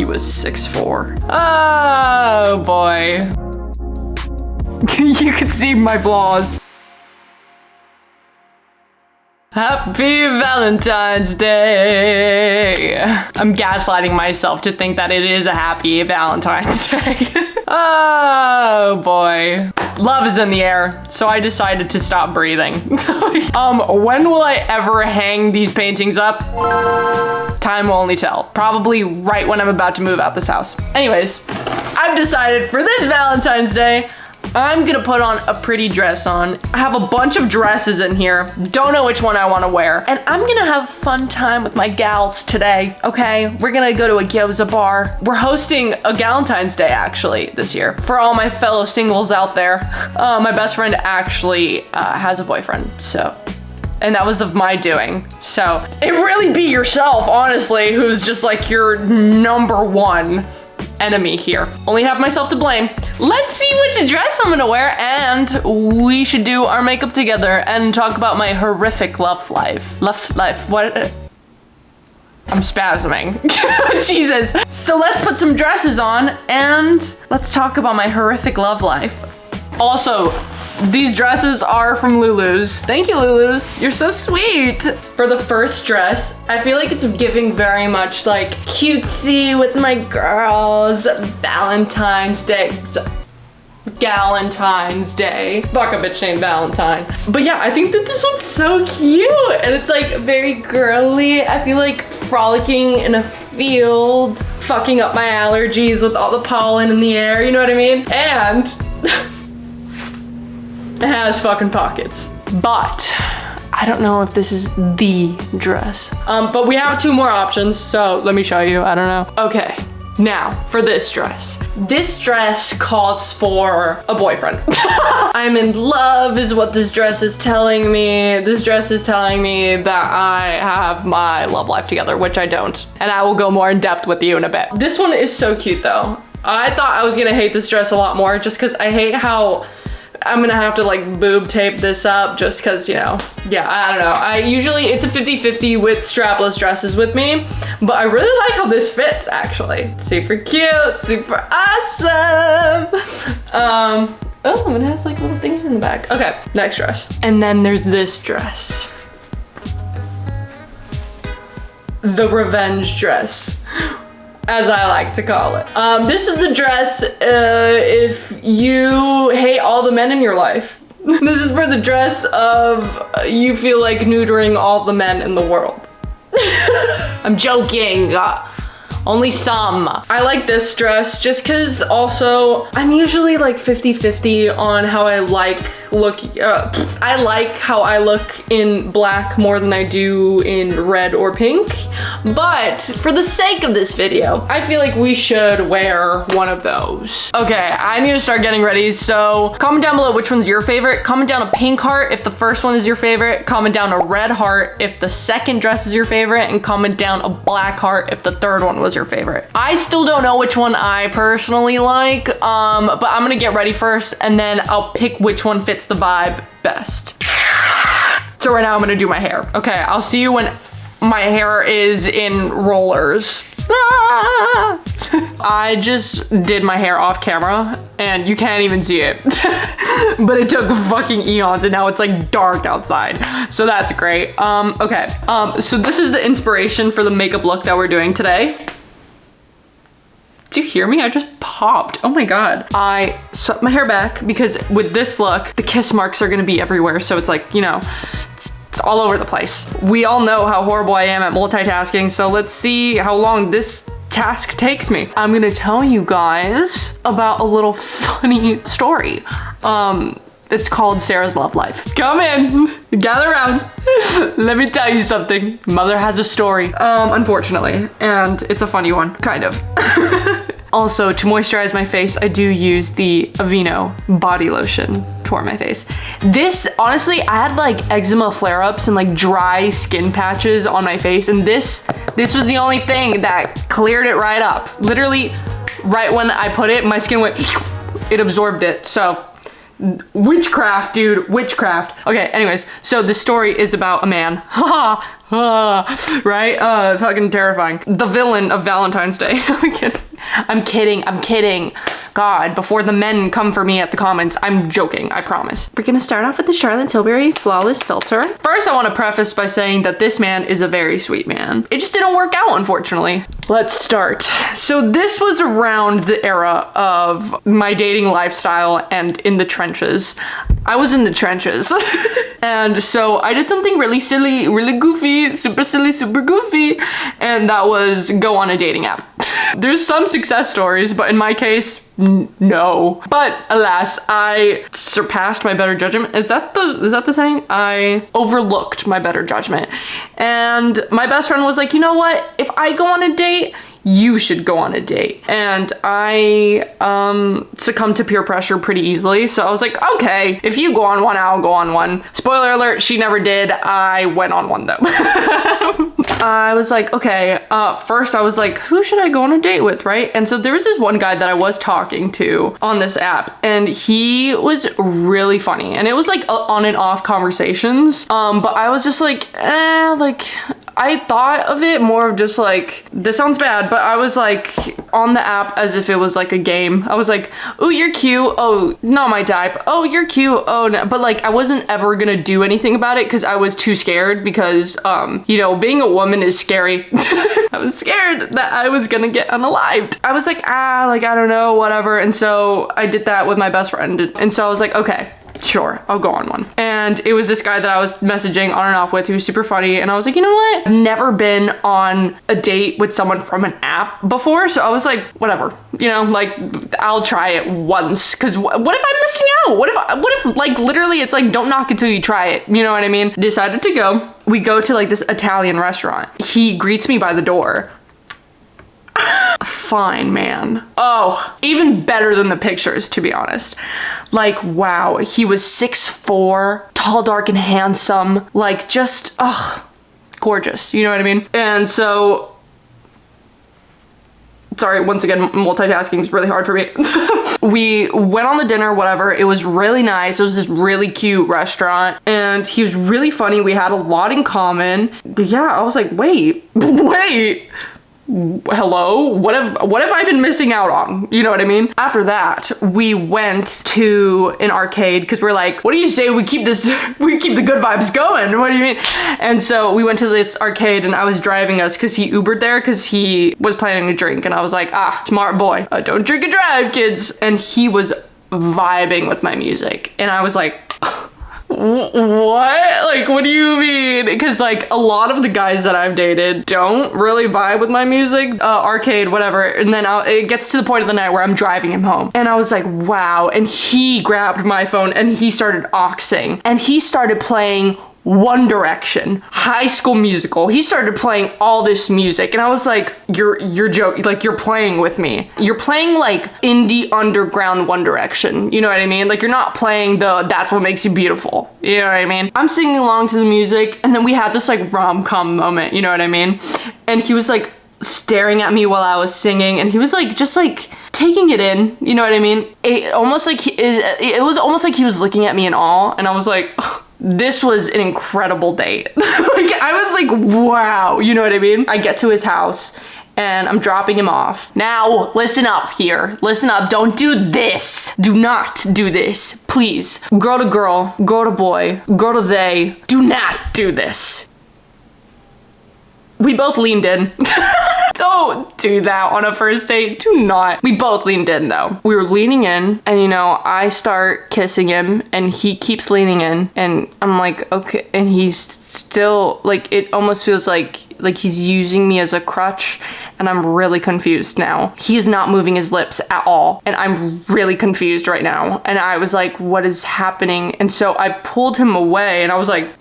was 6'4". Oh boy. You can see my flaws. Happy Valentine's Day. I'm gaslighting myself to think that it is a happy Valentine's Day. Oh boy. Love is in the air, so I decided to stop breathing. When will I ever hang these paintings up? Time will only tell. Probably right when I'm about to move out this house. Anyways, I've decided for this Valentine's Day, I'm gonna put on a pretty dress on. I have a bunch of dresses in here. Don't know which one I wanna wear. And I'm gonna have a fun time with my gals today, okay? We're gonna go to a gyoza bar. We're hosting a Galentine's Day actually this year. For all my fellow singles out there. My best friend actually has a boyfriend, so. And that was of my doing. So it really be yourself, honestly, who's just like your number one enemy here. Only have myself to blame. Let's see which dress I'm gonna wear, and we should do our makeup together and talk about my horrific love life. What? I'm spasming. Jesus. So let's put some dresses on and let's talk about my horrific love life. Also, these dresses are from Lulu's. Thank you, Lulu's. You're so sweet. For the first dress, I feel like it's giving very much like cutesy with my girls. Valentine's Day. Galentine's Day. Fuck a bitch named Valentine. But yeah, I think that this one's so cute. And it's like very girly. I feel like frolicking in a field. Fucking up my allergies with all the pollen in the air. You know what I mean? And it has fucking pockets. But I don't know if this is the dress. But we have 2 more options, so let me show you. I don't know. Okay, now for this dress. This dress calls for a boyfriend. I'm in love is what this dress is telling me. This dress is telling me that I have my love life together, which I don't. And I will go more in depth with you in a bit. This one is so cute though. I thought I was gonna hate this dress a lot more just because I hate how I'm gonna have to like boob tape this up just cause, you know, yeah, I don't know. It's a 50-50 with strapless dresses with me, but I really like how this fits actually. Super cute, super awesome. Oh, and it has like little things in the back. Okay, next dress. And then there's this dress. The revenge dress, as I like to call it. This is the dress if you hate all the men in your life. This is for the dress of you feel like neutering all the men in the world. I'm joking. Only some. I like this dress just cause also I'm usually like 50-50 on how I like look. I like how I look in black more than I do in red or pink. But for the sake of this video, I feel like we should wear one of those. Okay, I need to start getting ready. So comment down below which one's your favorite. Comment down a pink heart if the first one is your favorite. Comment down a red heart if the second dress is your favorite. And comment down a black heart if the third one was your favorite. I still don't know which one I personally like, but I'm gonna get ready first and then I'll pick which one fits the vibe best. So right now I'm gonna do my hair. Okay, I'll see you when my hair is in rollers. Ah! I just did my hair off camera and you can't even see it. But it took fucking eons and now it's like dark outside. So that's great. Okay, so this is the inspiration for the makeup look that we're doing today. Do you hear me? I just popped. Oh my God. I swept my hair back because with this look, the kiss marks are gonna be everywhere. So it's like, you know, it's all over the place. We all know how horrible I am at multitasking. So let's see how long this task takes me. I'm gonna tell you guys about a little funny story. It's called Sarah's Love Life. Come in, gather around. Let me tell you something. Mother has a story, unfortunately, and it's a funny one, kind of. Also, to moisturize my face, I do use the Aveeno body lotion for my face. This, honestly, I had like eczema flare-ups and like dry skin patches on my face, and this was the only thing that cleared it right up. Literally, right when I put it, my skin went, it absorbed it, so Witchcraft, dude, witchcraft. Okay, anyways, so the story is about a man. Right? Fucking terrifying. The villain of Valentine's Day. I'm kidding. God, before the men come for me at the comments, I'm joking, I promise. We're gonna start off with the Charlotte Tilbury Flawless Filter. First, I want to preface by saying that this man is a very sweet man. It just didn't work out, unfortunately. Let's start. So this was around the era of my dating lifestyle and in the trenches. I was in the trenches. And so I did something really silly, really goofy, super silly, super goofy, and that was go on a dating app. There's some success stories, but in my case, no. But alas, I surpassed my better judgment. Is that the saying? I overlooked my better judgment. And my best friend was like, you know what? If I go on a date, you should go on a date. And I succumbed to peer pressure pretty easily. So I was like, okay, if you go on one, I'll go on one. Spoiler alert, she never did. I went on one though. I was like, okay, first I was like, who should I go on a date with, right? And so there was this one guy that I was talking to on this app, and he was really funny. And it was like on and off conversations. But I was just like, I thought of it more of just like, this sounds bad, but I was like on the app as if it was like a game. I was like, oh, you're cute. Oh, not my type. Oh, you're cute. Oh, no. But like, I wasn't ever gonna do anything about it because I was too scared because, you know, being a woman is scary. I was scared that I was gonna get unalived. I was like, I don't know, whatever. And so I did that with my best friend. And so I was like, okay, sure, I'll go on one. And it was this guy that I was messaging on and off with who was super funny. And I was like, you know what? I've never been on a date with someone from an app before. So I was like, whatever, you know, like I'll try it once. Cause what if I'm missing out? What if like literally it's like, don't knock it till you try it. You know what I mean? Decided to go. We go to like this Italian restaurant. He greets me by the door. Fine, man. Oh, even better than the pictures, to be honest. Like, wow, he was 6'4", tall, dark, and handsome. Like, just, gorgeous. You know what I mean? And so, sorry, once again, multitasking is really hard for me. We went on the dinner, whatever. It was really nice. It was this really cute restaurant, and he was really funny. We had a lot in common. But yeah, I was like, wait. Hello? What have I been missing out on? You know what I mean? After that, we went to an arcade because we're like, what do you say we keep the good vibes going? What do you mean? And so we went to this arcade and I was driving us because he Ubered there because he was planning to drink. And I was like, smart boy. Don't drink and drive, kids. And he was vibing with my music. And I was like, what? Like, what do you mean? Because like a lot of the guys that I've dated don't really vibe with my music, arcade, whatever. And then it gets to the point of the night where I'm driving him home and I was like, wow. And he grabbed my phone and he started auxing and he started playing One Direction, High School Musical. He started playing all this music and I was like, you're joking, like you're playing with me. You're playing like indie underground One Direction. You know what I mean? Like you're not playing That's What Makes You Beautiful. You know what I mean? I'm singing along to the music and then we had this like rom-com moment, you know what I mean? And he was like staring at me while I was singing and he was like, just like taking it in, you know what I mean? It was almost like he was looking at me in awe and I was like, this was an incredible date. Like I was like, wow, you know what I mean? I get to his house and I'm dropping him off. Now, listen up here. Listen up, don't do this. Do not do this, please. Girl to girl, girl to boy, girl to they, do not do this. We both leaned in. Don't do that on a first date. Do not. We both leaned in though. We were leaning in and you know, I start kissing him and he keeps leaning in and I'm like, okay. And he's still like, it almost feels like he's using me as a crutch and I'm really confused now. He is not moving his lips at all. And I'm really confused right now. And I was like, what is happening? And so I pulled him away and I was like,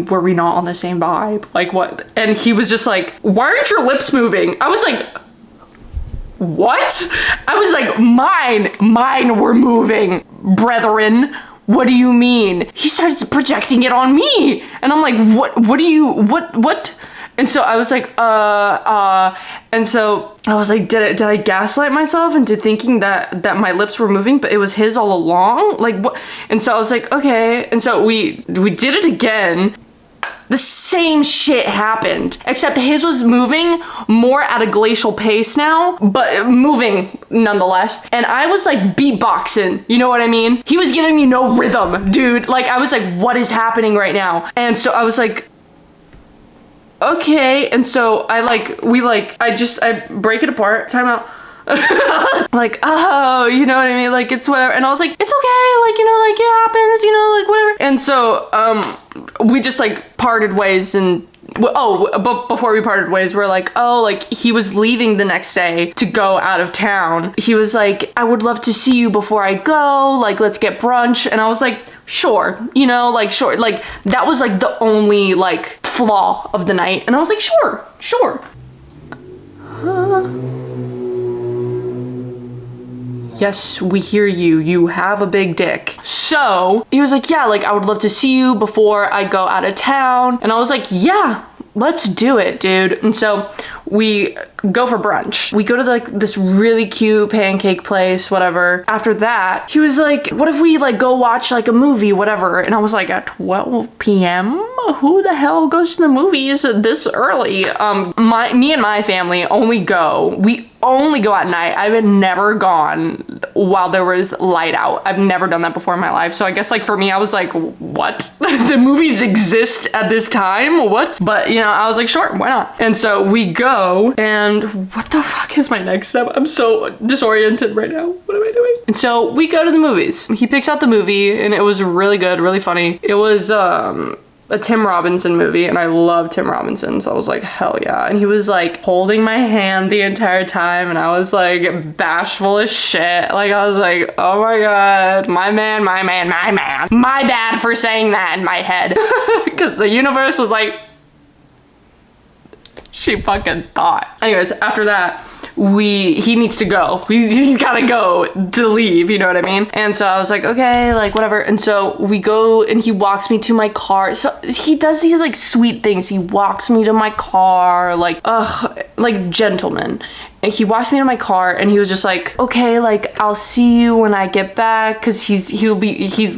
were we not on the same vibe? Like what? And he was just like, why aren't your lips moving? I was like, what? I was like, mine were moving, brethren. What do you mean? He starts projecting it on me. And I'm like, what? And so I was like, and so I was like, did I gaslight myself into thinking that my lips were moving, but it was his all along? Like what? And so I was like, okay. And so we did it again. The same shit happened, except his was moving more at a glacial pace now, but moving nonetheless. And I was like beatboxing, you know what I mean? He was giving me no rhythm, dude. Like I was like, what is happening right now? And so I was like, okay. And so I break it apart, time out. Like, oh, you know what I mean? Like, it's whatever. And I was like, it's okay. Like, you know, like, it happens, you know, like, whatever. And so, we just, like, parted ways. And, but before we parted ways, we're like, oh, like, he was leaving the next day to go out of town. He was like, I would love to see you before I go. Like, let's get brunch. And I was like, sure. You know, like, sure. Like, that was, like, the only, like, flaw of the night. And I was like, sure. Yes, we hear you. You have a big dick. So he was like, yeah, like I would love to see you before I go out of town. And I was like, yeah, let's do it, dude. And so we go for brunch. We go to like this really cute pancake place, whatever. After that, he was like, what if we like go watch like a movie, whatever? And I was like, at 12 p.m.? Who the hell goes to the movies this early? Me and my family we only go at night. I've never gone while there was light out. I've never done that before in my life. So I guess like for me, I was like, what? The movies exist at this time? What? But you know, I was like, sure, why not? And so we go, and what the fuck is my next step? I'm so disoriented right now. What am I doing? And so we go to the movies. He picks out the movie, and it was really good, really funny. It was a Tim Robinson movie, and I love Tim Robinson, so I was like, hell yeah. And he was like holding my hand the entire time, and I was like bashful as shit. Like I was like, oh my god, my man. My bad for saying that in my head. Because the universe was like, she fucking thought. Anyways, after that, he needs to go. He's gotta go to leave, you know what I mean? And so I was like, okay, like whatever. And so we go and he walks me to my car. So he does these like sweet things. He walks me to my car, like gentleman. And he walks me to my car and he was just like, okay, like I'll see you when I get back, because he's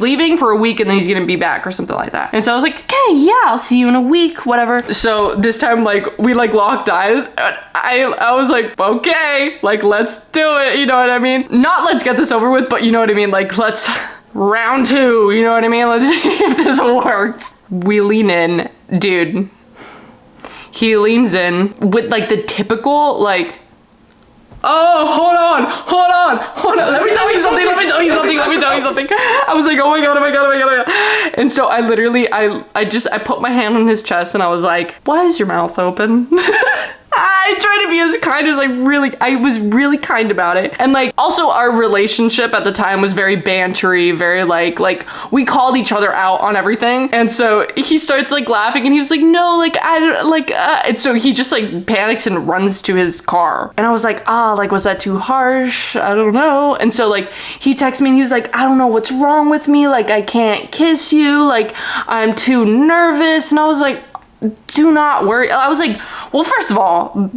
leaving for a week and then he's gonna be back or something like that. And so I was like, okay, yeah, I'll see you in a week, whatever. So this time like we like locked eyes. I was like, okay, like let's do it, you know what I mean? Not let's get this over with, but you know what I mean? Like let's round two, you know what I mean? Let's see if this works. We lean in, dude. He leans in with like the typical like, oh, hold on. Let me tell you something. I was like, oh my god. And so I literally, I put my hand on his chest and I was like, why is your mouth open? I tried to be as kind as I was really kind about it. And like, also our relationship at the time was very bantery, very like we called each other out on everything. And so he starts like laughing and he was like, no, like, I don't like, and so he just like panics and runs to his car. And I was like, like, was that too harsh? I don't know. And so like, he texted me and he was like, I don't know what's wrong with me. Like, I can't kiss you. Like, I'm too nervous. And I was like, do not worry. I was like, well, first of all,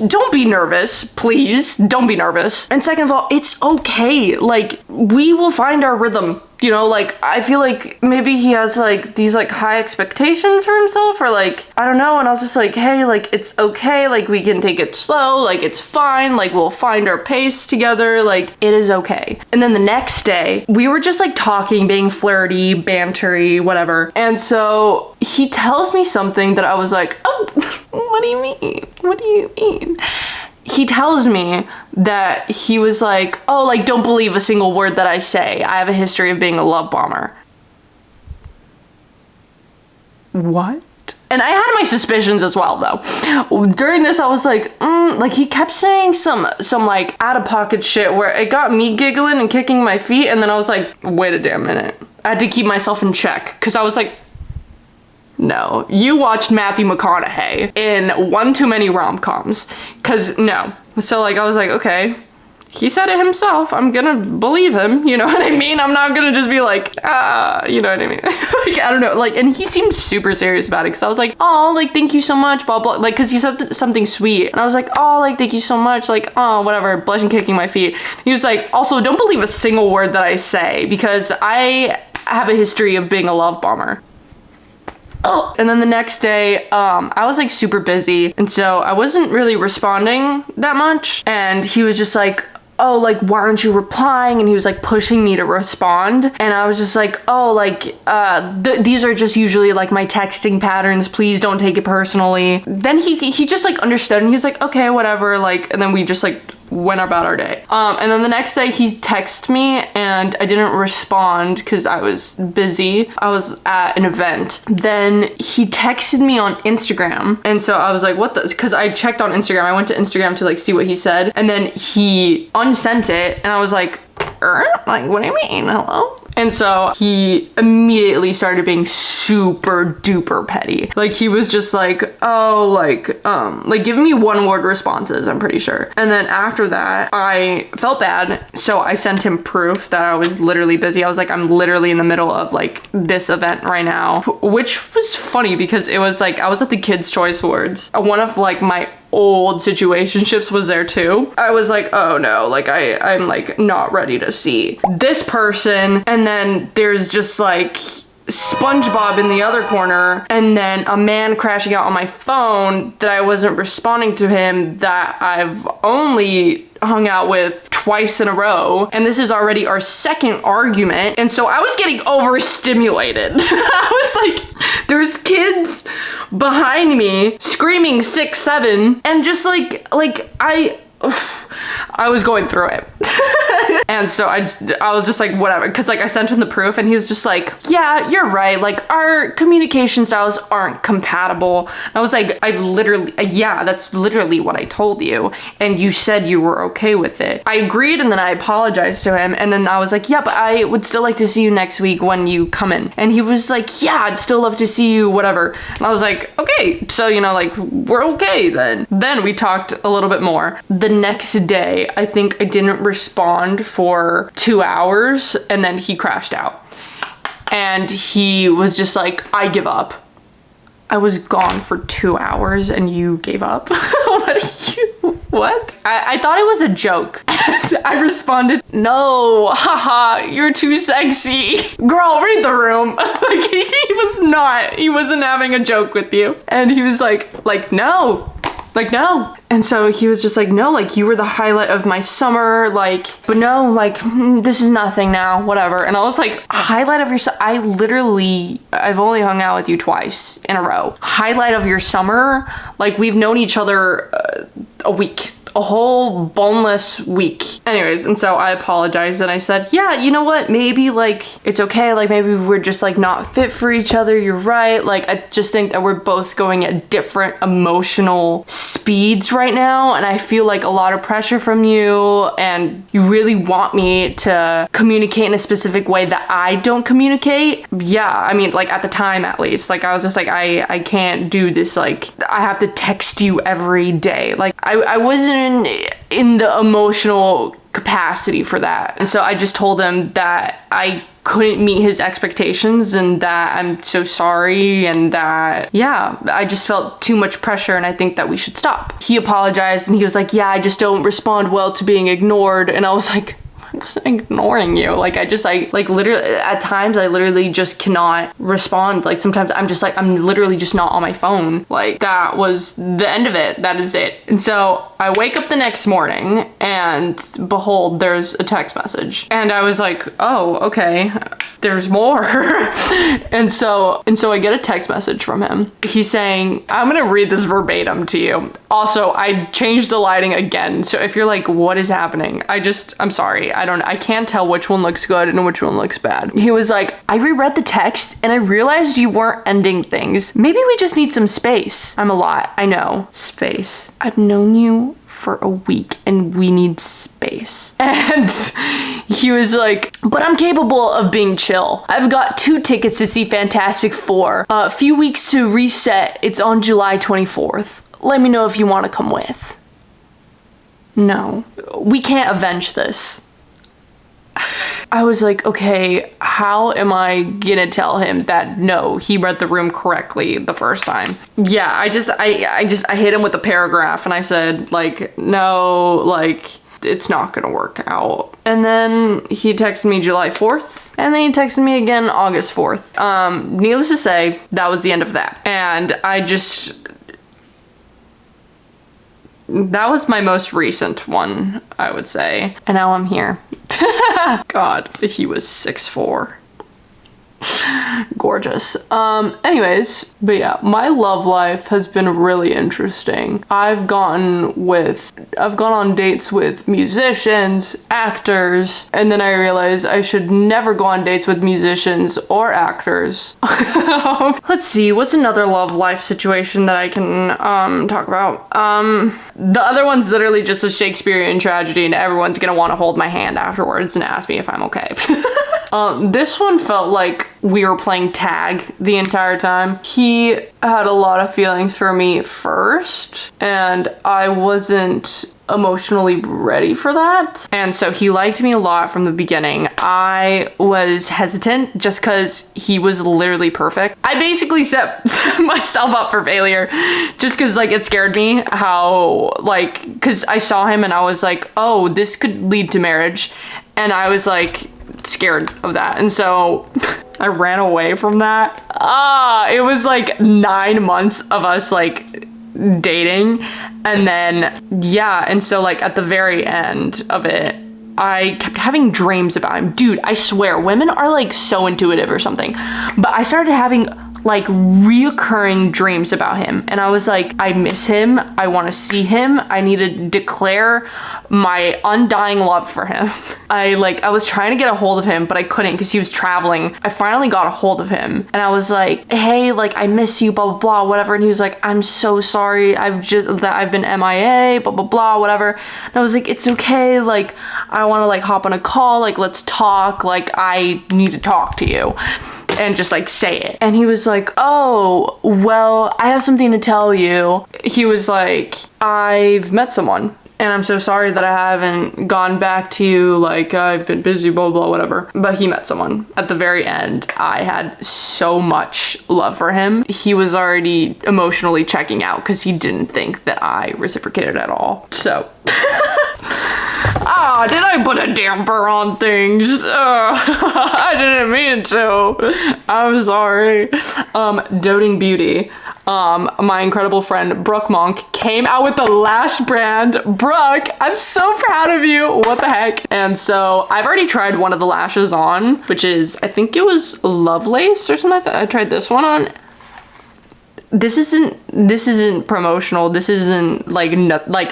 don't be nervous, please. Don't be nervous. And second of all, it's okay. Like, we will find our rhythm. You know, like, I feel like maybe he has like these like high expectations for himself, or like, I don't know. And I was just like, hey, like, it's okay. Like, we can take it slow. Like, it's fine. Like, we'll find our pace together. Like, it is okay. And then the next day, we were just like talking, being flirty, bantery, whatever. And so he tells me something that I was like, oh, what do you mean? What do you mean? He tells me that he was like, oh, like, don't believe a single word that I say. I have a history of being a love bomber. What? And I had my suspicions as well, though. During this, I was like, like, he kept saying some like out-of-pocket shit where it got me giggling and kicking my feet, and then I was like, wait a damn minute. I had to keep myself in check, because I was like, no, you watched Matthew McConaughey in one too many rom-coms, because no. So like, I was like, okay, he said it himself. I'm gonna believe him. You know what I mean? I'm not gonna just be like, you know what I mean? Like, I don't know. Like, and he seemed super serious about it because I was like, oh, like, thank you so much, blah, blah. Like, because he said something sweet. And I was like, oh, like, thank you so much. Like, oh, whatever, blushing, kicking my feet. He was like, also, don't believe a single word that I say because I have a history of being a love bomber. Oh. And then the next day, I was like super busy. And so I wasn't really responding that much. And he was just like, oh, like, why aren't you replying? And he was like pushing me to respond. And I was just like, oh, like, these are just usually like my texting patterns. Please don't take it personally. Then he just like understood and he was like, okay, whatever. Like, and then we just like went about our day. And then the next day he texted me and I didn't respond because I was busy. I was at an event. Then he texted me on Instagram. And so I was like, what the, because I checked on Instagram. I went to Instagram to like see what he said. And then he unsent it and I was like, like, what do you mean? Hello? And so he immediately started being super duper petty. Like he was just like, oh, like giving me one word responses, I'm pretty sure. And then after that, I felt bad. So I sent him proof that I was literally busy. I was like, I'm literally in the middle of like this event right now, which was funny because it was like, I was at the Kids' Choice Awards. One of like my old situationships was there too. I was like, oh no, like I'm like not ready to see this person. And then there's just like SpongeBob in the other corner, and then a man crashing out on my phone that I wasn't responding to him that I've only hung out with twice in a row, and this is already our second argument, and so I was getting overstimulated. I was like, there's kids behind me screaming 6, 7, and just like I was going through it. And so I was just like, whatever. Cause like I sent him the proof and he was just like, yeah, you're right. Like our communication styles aren't compatible. I was like, yeah, that's literally what I told you. And you said you were okay with it. I agreed and then I apologized to him. And then I was like, yeah, but I would still like to see you next week when you come in. And he was like, yeah, I'd still love to see you, whatever. And I was like, okay. So, you know, like we're okay then. Then we talked a little bit more. The next day, I think I didn't respond for 2 hours and then he crashed out. And he was just like, I give up. I was gone for 2 hours and you gave up? What? I thought it was a joke. And I responded, no, haha, you're too sexy. Girl, read the room. Like he wasn't having a joke with you. And he was like, no. Like, no. And so he was just like, no, like you were the highlight of my summer, like, but no, like this is nothing now, whatever. And I was like, highlight of your I've only hung out with you twice in a row. Highlight of your summer? Like we've known each other a week. A whole boneless week. Anyways, and so I apologized and I said, yeah, you know what? Maybe like it's okay. Like maybe we're just like not fit for each other. You're right. Like I just think that we're both going at different emotional speeds right now. And I feel like a lot of pressure from you and you really want me to communicate in a specific way that I don't communicate. Yeah, I mean, like at the time at least, like I was just like, I can't do this. Like I have to text you every day. Like I wasn't in the emotional capacity for that. And so I just told him that I couldn't meet his expectations and that I'm so sorry and that, yeah, I just felt too much pressure and I think that we should stop. He apologized and he was like, yeah, I just don't respond well to being ignored. And I was like, I wasn't ignoring you. Like literally at times I literally just cannot respond. Like sometimes I'm literally just not on my phone. Like that was the end of it. That is it. And so I wake up the next morning and behold, there's a text message. And I was like, oh, okay, there's more. and so I get a text message from him. He's saying, I'm gonna read this verbatim to you. Also, I changed the lighting again. So if you're like, what is happening? I'm sorry. I can't tell which one looks good and which one looks bad. He was like, I reread the text and I realized you weren't ending things. Maybe we just need some space. I'm a lot. I know. Space. I've known you for a week and we need space. And he was like, but I'm capable of being chill. I've got 2 tickets to see Fantastic Four. A few weeks to reset. It's on July 24th. Let me know if you want to come with. no, we can't avenge this. I was like, okay, how am I gonna tell him that no, he read the room correctly the first time? Yeah, I hit him with a paragraph and I said, like, no, like, it's not gonna work out. And then he texted me July 4th, and then he texted me again August 4th. Needless to say, that was the end of that. And that was my most recent one, I would say. And now I'm here. God, he was 6'4". Gorgeous. Anyways, but yeah, my love life has been really interesting. I've gone on dates with musicians, actors, and then I realized I should never go on dates with musicians or actors. Let's see, what's another love life situation that I can talk about? The other one's literally just a Shakespearean tragedy and everyone's gonna want to hold my hand afterwards and ask me if I'm okay. This one felt like we were playing tag the entire time. He had a lot of feelings for me first, and I wasn't emotionally ready for that. And so he liked me a lot from the beginning. I was hesitant just because he was literally perfect. I basically set myself up for failure just because like it scared me how like, because I saw him and I was like, oh, this could lead to marriage. And I was like scared of that. And so I ran away from that. It was like 9 months of us like dating. And then, yeah. And so like at the very end of it, I kept having dreams about him. Dude, I swear women are like so intuitive or something. But I started having like reoccurring dreams about him. And I was like, I miss him. I want to see him. I need to declare my undying love for him. I was trying to get a hold of him, but I couldn't because he was traveling. I finally got a hold of him and I was like, hey, like, I miss you, blah, blah, blah, whatever. And he was like, I'm so sorry. I've been MIA, blah, blah, blah, whatever. And I was like, it's okay. Like, I want to like hop on a call. Like, let's talk. Like, I need to talk to you. And just like say it. And he was like, oh, well, I have something to tell you. He was like, I've met someone and I'm so sorry that I haven't gone back to you. Like, I've been busy, blah, blah, whatever. But he met someone. At the very end, I had so much love for him. He was already emotionally checking out because he didn't think that I reciprocated at all. So. Did I put a damper on things? I didn't mean to. I'm sorry. Doting Beauty. My incredible friend Brooke Monk came out with the lash brand. Brooke, I'm so proud of you. What the heck? And so I've already tried one of the lashes on, which is, I think it was Lovelace or something like that. I tried this one on. This isn't promotional. This isn't like,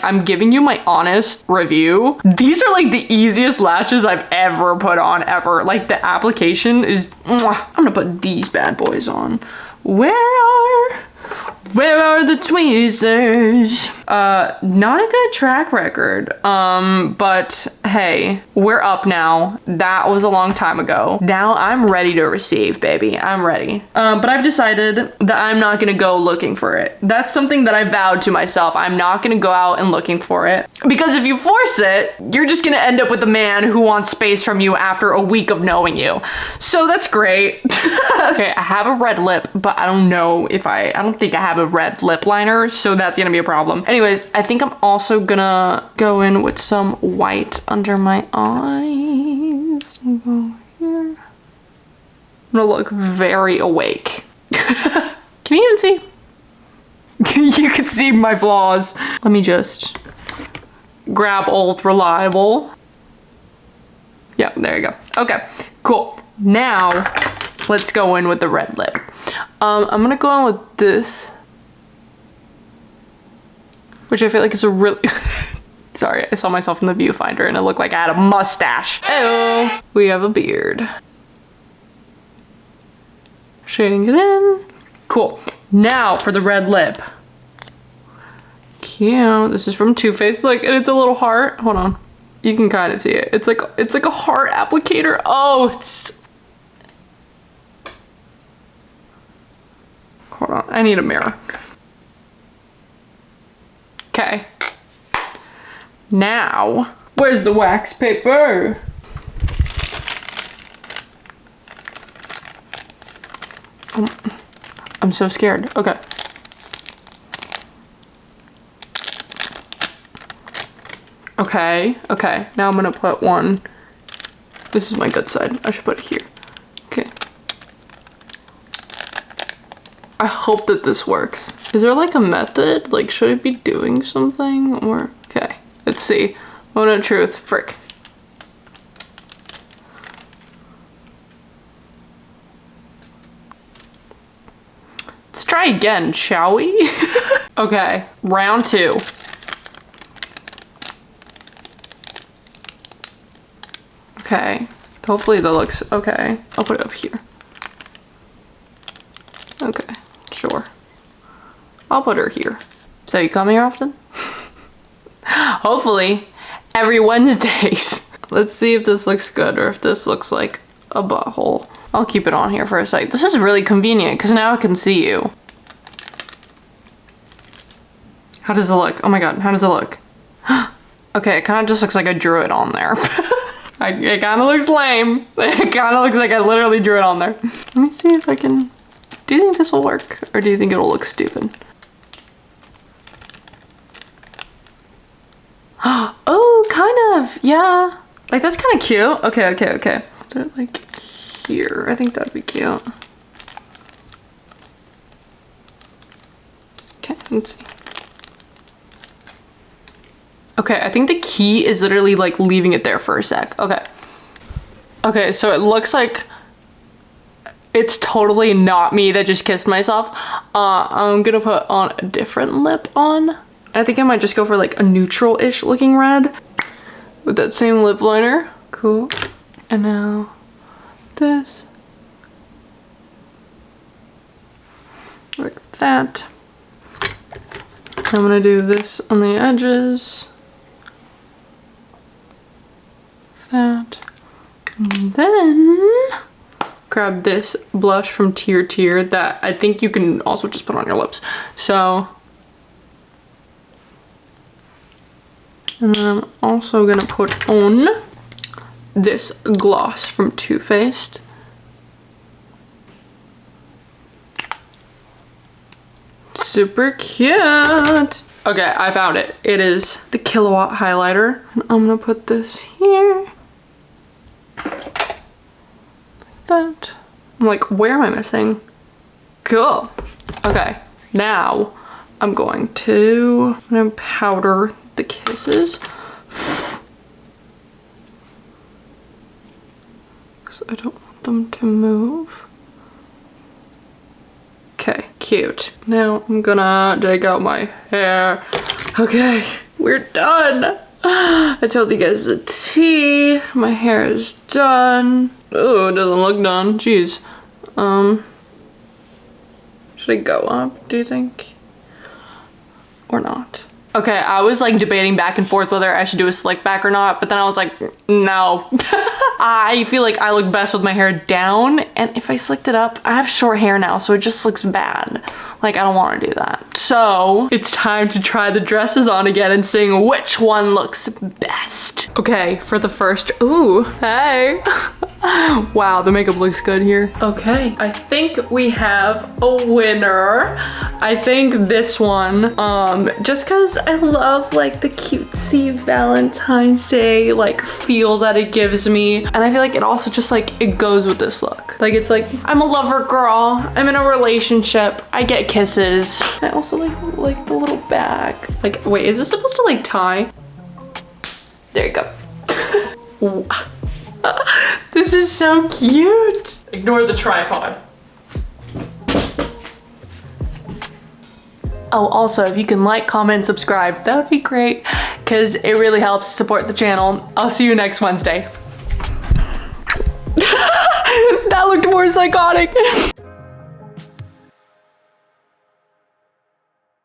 I'm giving you my honest review. These are like the easiest lashes I've ever put on ever. Like the application is, mwah. I'm gonna put these bad boys on. Where are the tweezers? Not a good track record. But hey, we're up now. That was a long time ago. Now I'm ready to receive, baby. I'm ready. But I've decided that I'm not gonna go looking for it. That's something that I vowed to myself. I'm not gonna go out and looking for it. Because if you force it, you're just gonna end up with a man who wants space from you after a week of knowing you. So that's great. Okay, I have a red lip, but I don't know if I don't think I have a red lip liner, so that's gonna be a problem. Anyways, I think I'm also gonna go in with some white under my eyes. Go here. I'm gonna look very awake. Can you even see? You can see my flaws. Let me just grab Old Reliable. Yeah, there you go. Okay, cool. Now, let's go in with the red lip. I'm gonna go in with this, which I feel like is a really, sorry, I saw myself in the viewfinder and it looked like I had a mustache. Hey, we have a beard. Shading it in. Cool. Now for the red lip. Cute. This is from Too Faced, like, and it's a little heart. Hold on. You can kind of see it. It's like a heart applicator. Oh, it's, hold on, I need a mirror. Okay. Now, where's the wax paper? I'm so scared. Okay. Okay. Now I'm gonna put one. This is my good side. I should put it here. Okay. I hope that this works. Is there like a method? Like, should I be doing something or? Okay, let's see. Moment of truth. Frick. Let's try again, shall we? Okay, round 2. Okay, hopefully that looks okay. I'll put it up here. Okay, sure. I'll put her here. So you come here often? Hopefully, every Wednesdays. Let's see if this looks good or if this looks like a butthole. I'll keep it on here for a sec. This is really convenient because now I can see you. How does it look? Oh my god, how does it look? Okay, it kind of just looks like I drew it on there. It kind of looks lame. It kind of looks like I literally drew it on there. Let me see if I can... Do you think this will work? Or do you think it'll look stupid? Oh, kind of. Yeah. Like, that's kind of cute. Okay. Put it like here. I think that'd be cute. Okay, let's see. Okay, I think the key is literally like leaving it there for a sec. Okay, so it looks like it's totally not me that just kissed myself. I'm gonna put on a different lip on. I think I might just go for like a neutral-ish looking red with that same lip liner. Cool. And now this. Like that. I'm gonna do this on the edges. That. And then grab this blush from Tier that I think you can also just put on your lips. So, and then I'm also gonna put on this gloss from Too Faced. Super cute. Okay, I found it. It is the Killawatt highlighter. And I'm gonna put this here. Like that. I'm like, where am I missing? Cool. Okay, now I'm going to powder the kisses. Because I don't want them to move. Okay, cute. Now I'm gonna take out my hair. Okay, we're done. I told you guys the tea. My hair is done. Oh, it doesn't look done. Jeez. Should I go up, do you think? Or not? Okay, I was like debating back and forth whether I should do a slick back or not, but then I was like, no. I feel like I look best with my hair down, and if I slicked it up, I have short hair now, so it just looks bad. Like, I don't want to do that. So, it's time to try the dresses on again and seeing which one looks best. Okay, for the first, ooh, hey. Wow, the makeup looks good here. Okay, I think we have a winner. I think this one, just cause I love like the cutesy Valentine's Day like feel that it gives me. And I feel like it also just like, it goes with this look. Like it's like, I'm a lover girl, I'm in a relationship, I get kisses. I also like the little bag. Like, wait, is this supposed to like tie? There you go. This is so cute. Ignore the tripod. Oh, also, if you can like, comment, subscribe, that would be great, because it really helps support the channel. I'll see you next Wednesday. That looked more psychotic.